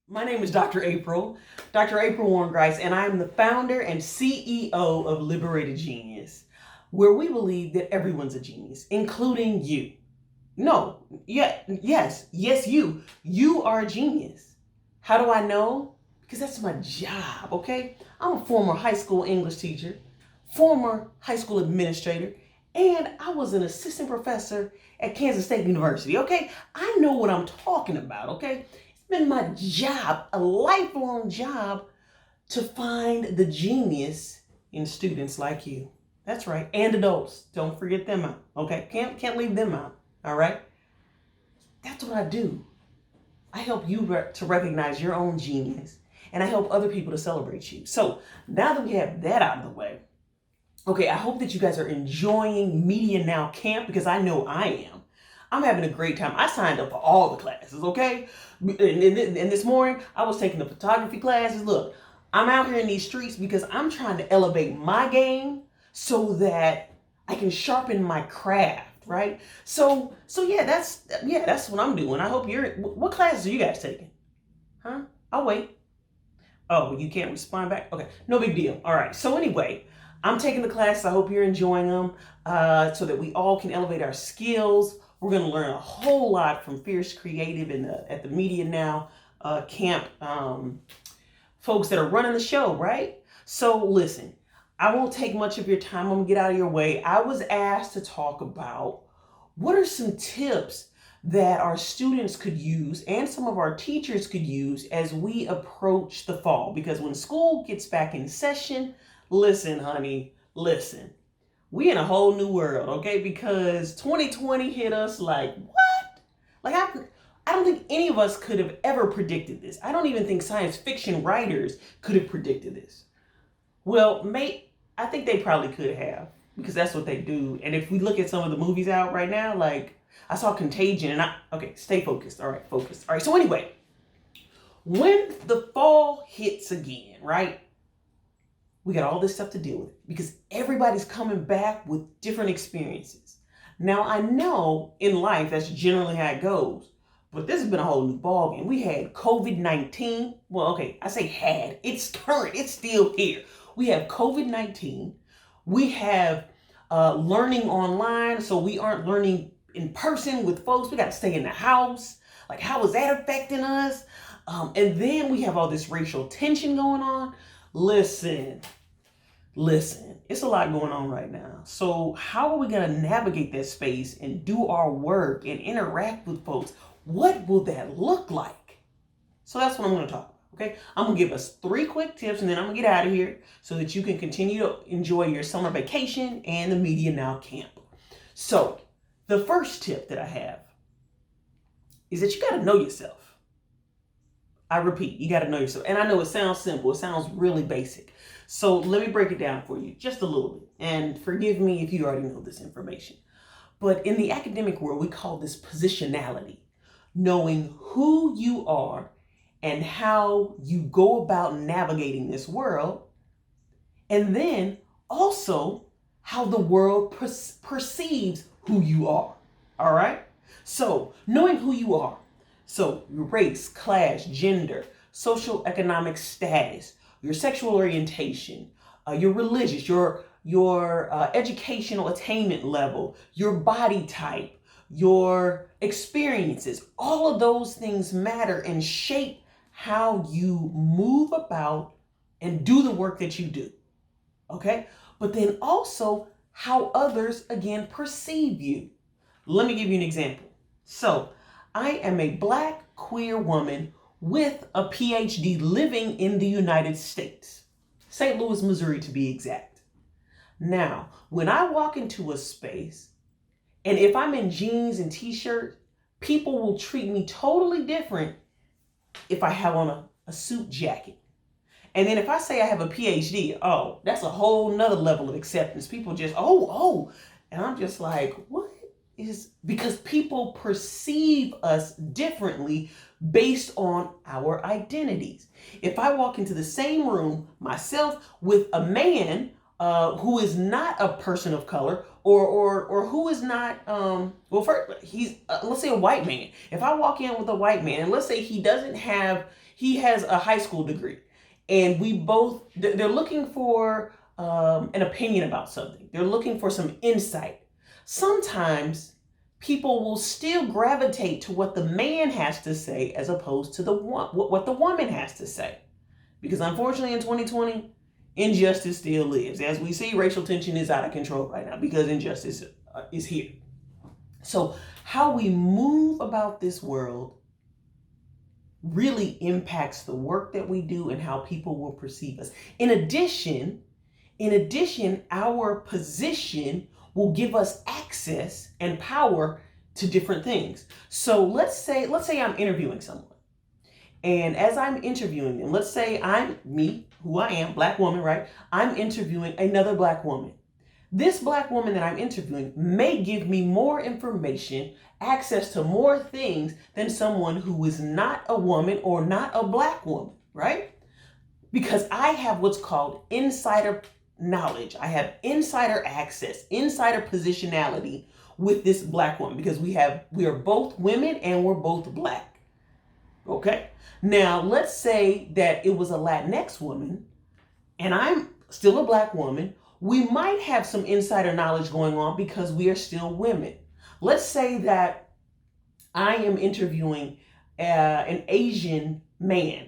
My name is Dr. April Warren-Grice, and I am the founder and CEO of Liberated Genius, where we believe that everyone's a genius, including you. No, yeah, yes, you. You are a genius. How do I know? Because that's my job, okay? I'm a former high school English teacher, former high school administrator, and I was an assistant professor at Kansas State University, okay? I know what I'm talking about, okay? It's been my job, a lifelong job, to find the genius in students like you. That's right, and adults. Don't forget them out, okay? Can't leave them out, all right? That's what I do. I help you to recognize your own genius, and I help other people to celebrate you. So now that we have that out of the way, okay, I hope that you guys are enjoying Media Now Camp because I know I am. I'm having a great time. I signed up for all the classes, okay? And this morning, I was taking the photography classes. Look, I'm out here in these streets because I'm trying to elevate my game so that I can sharpen my craft, right? So that's what I'm doing. I hope what classes are you guys taking? Huh? I'll wait. Oh, you can't respond back? Okay, no big deal. All right, so anyway, I'm taking the class. I hope you're enjoying them so that we all can elevate our skills. We're going to learn a whole lot from Fierce Creative at the Media Now camp folks that are running the show, right? So listen, I won't take much of your time. I'm going to get out of your way. I was asked to talk about what are some tips that our students could use and some of our teachers could use as we approach the fall. Because when school gets back in session, listen, honey, listen. We in a whole new world, okay? Because 2020 hit us like, what? Like, I don't think any of us could have ever predicted this. I don't even think science fiction writers could have predicted this. Well, I think they probably could have because that's what they do. And if we look at some of the movies out right now, like I saw Contagion okay, stay focused. All right, focus. All right, so anyway, when the fall hits again, right? We got all this stuff to deal with because everybody's coming back with different experiences. Now, I know in life that's generally how it goes, but this has been a whole new ballgame. We had COVID-19. Well, okay, I say had. It's current. It's still here. We have COVID-19. We have learning online, so we aren't learning in person with folks. We got to stay in the house. Like, how is that affecting us? And then we have all this racial tension going on. Listen, it's a lot going on right now. So how are we going to navigate that space and do our work and interact with folks? What will that look like? So that's what I'm going to talk about. Okay, I'm going to give us 3 quick tips and then I'm going to get out of here so that you can continue to enjoy your summer vacation and the Media Now camp. So the first tip that I have is that you got to know yourself. I repeat, you got to know yourself. And I know it sounds simple. It sounds really basic. So let me break it down for you just a little bit. And forgive me if you already know this information. But in the academic world, we call this positionality. Knowing who you are and how you go about navigating this world. And then also how the world perceives who you are. All right? So knowing who you are. So your race, class, gender, social economic status, your sexual orientation, your religious, your educational attainment level, your body type, your experiences, all of those things matter and shape how you move about and do the work that you do. Okay? But then also how others, again, perceive you. Let me give you an example. So I am a Black queer woman with a PhD living in the United States, St. Louis, Missouri to be exact. Now, when I walk into a space, and if I'm in jeans and t-shirt, people will treat me totally different if I have on a suit jacket. And then if I say I have a PhD, oh, that's a whole nother level of acceptance. People just, oh. And I'm just like, what? Is because people perceive us differently based on our identities. If I walk into the same room myself with a man, who is not a person of color, or who is not well, first he's let's say a white man. If I walk in with a white man, and let's say he has a high school degree, and we both they're looking for an opinion about something. They're looking for some insight. Sometimes people will still gravitate to what the man has to say as opposed to what the woman has to say. Because unfortunately in 2020, injustice still lives. As we see, racial tension is out of control right now because injustice is here. So how we move about this world really impacts the work that we do and how people will perceive us. In addition, our position will give us access and power to different things. So let's say I'm interviewing someone. And as I'm interviewing them, let's say I'm me, who I am, black woman, right? I'm interviewing another black woman. This black woman that I'm interviewing may give me more information, access to more things than someone who is not a woman or not a black woman, right? Because I have what's called insider knowledge. I have insider access, insider positionality with this black woman because we are both women and we're both black. Okay? Now, let's say that it was a Latinx woman and I'm still a black woman. We might have some insider knowledge going on because we are still women. Let's say that I am interviewing an Asian man.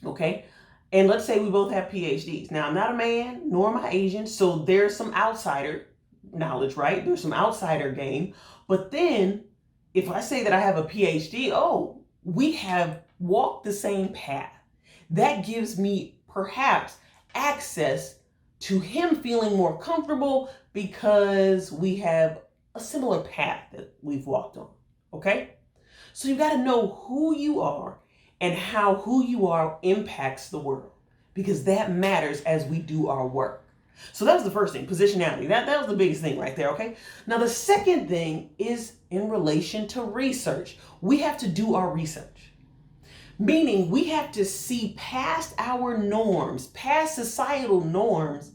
Okay? And let's say we both have PhDs. Now, I'm not a man, nor am I Asian, so there's some outsider knowledge, right? There's some outsider game. But then, if I say that I have a PhD, oh, we have walked the same path. That gives me perhaps access to him feeling more comfortable because we have a similar path that we've walked on, okay? So you got to know who you are and how who you are impacts the world, because that matters as we do our work. So that was the first thing, positionality. That was the biggest thing right there, okay? Now the second thing is in relation to research. We have to do our research, meaning we have to see past our norms, past societal norms,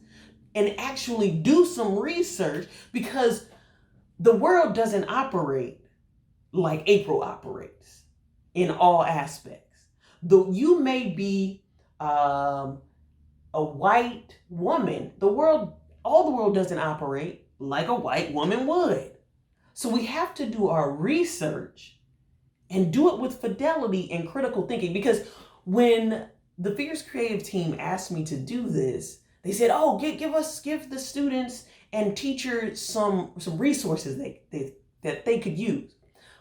and actually do some research, because the world doesn't operate like April operates in all aspects. Though you may be a white woman, all the world doesn't operate like a white woman would. So we have to do our research and do it with fidelity and critical thinking. Because when the Fierce Creative team asked me to do this, they said, "Oh, give the students and teachers some resources that they could use."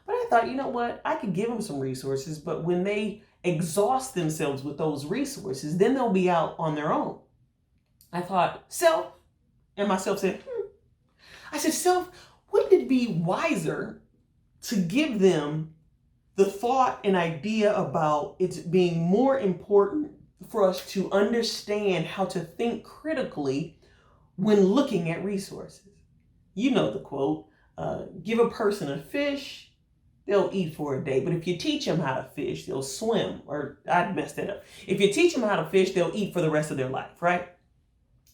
But I thought, you know what? I could give them some resources, but when they exhaust themselves with those resources, then they'll be out on their own. I thought, self, and myself said, I said, self, wouldn't it be wiser to give them the thought and idea about it being more important for us to understand how to think critically when looking at resources? You know the quote, give a person a fish, they'll eat for a day. But if you teach them how to fish, they'll swim. Or I messed that up. If you teach them how to fish, they'll eat for the rest of their life, right?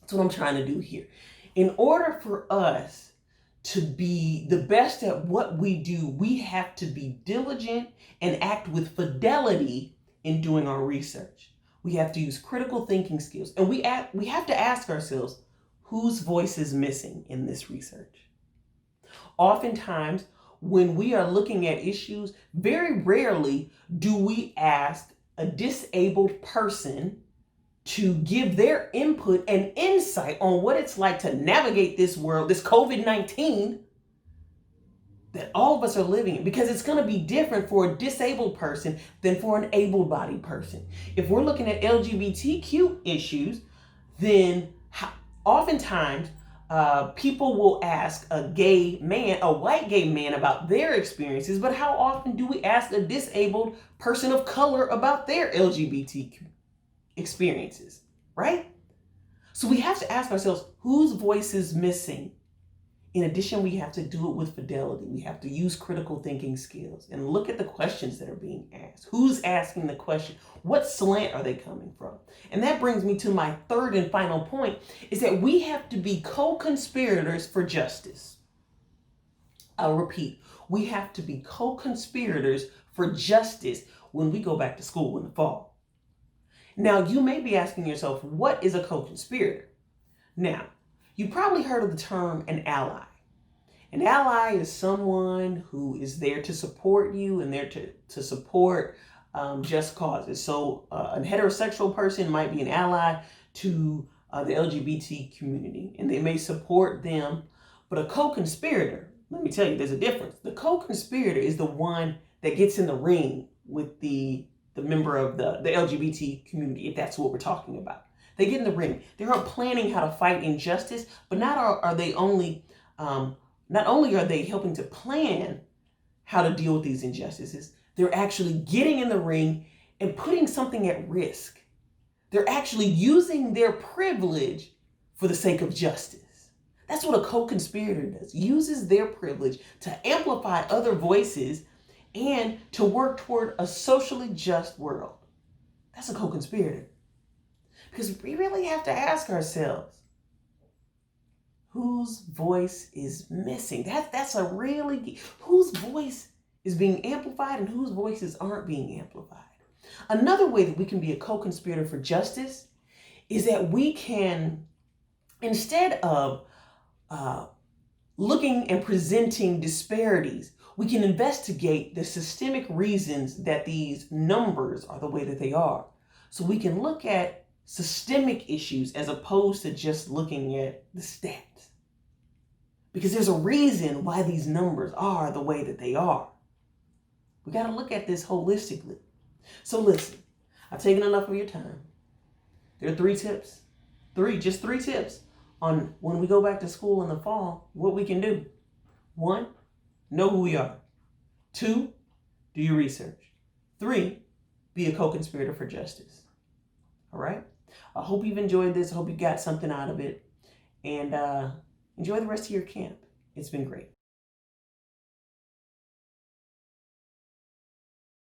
That's what I'm trying to do here. In order for us to be the best at what we do, we have to be diligent and act with fidelity in doing our research. We have to use critical thinking skills. And we have to ask ourselves, whose voice is missing in this research? Oftentimes, when we are looking at issues, very rarely do we ask a disabled person to give their input and insight on what it's like to navigate this world, this COVID-19 that all of us are living in, because it's going to be different for a disabled person than for an able-bodied person. If we're looking at LGBTQ issues, then oftentimes people will ask a white gay man about their experiences, but how often do we ask a disabled person of color about their LGBTQ experiences, right? So we have to ask ourselves, whose voice is missing In addition, we have to do it with fidelity. We have to use critical thinking skills and look at the questions that are being asked. Who's asking the question? What slant are they coming from? And that brings me to my third and final point, is that we have to be co-conspirators for justice. I'll repeat, we have to be co-conspirators for justice when we go back to school in the fall. Now, you may be asking yourself, what is a co-conspirator? Now, you probably heard of the term an ally. An ally is someone who is there to support you and there to support just causes. So a heterosexual person might be an ally to the LGBT community, and they may support them. But a co-conspirator, let me tell you, there's a difference. The co-conspirator is the one that gets in the ring with the member of the LGBT community, if that's what we're talking about. They get in the ring. They're planning how to fight injustice, but not only are they helping to plan how to deal with these injustices, they're actually getting in the ring and putting something at risk. They're actually using their privilege for the sake of justice. That's what a co-conspirator does. Uses their privilege to amplify other voices and to work toward a socially just world. That's a co-conspirator. Because we really have to ask ourselves, whose voice is missing? That's a really, whose voice is being amplified and whose voices aren't being amplified? Another way that we can be a co-conspirator for justice is that we can, instead of looking and presenting disparities, we can investigate the systemic reasons that these numbers are the way that they are. So we can look at systemic issues as opposed to just looking at the stats. Because there's a reason why these numbers are the way that they are. We got to look at this holistically. So listen, I've taken enough of your time. There are just three tips on when we go back to school in the fall, what we can do. 1, know who we are. 2, do your research. 3, be a co-conspirator for justice. All right? I hope you've enjoyed this. I hope you got something out of it. And enjoy the rest of your camp. It's been great.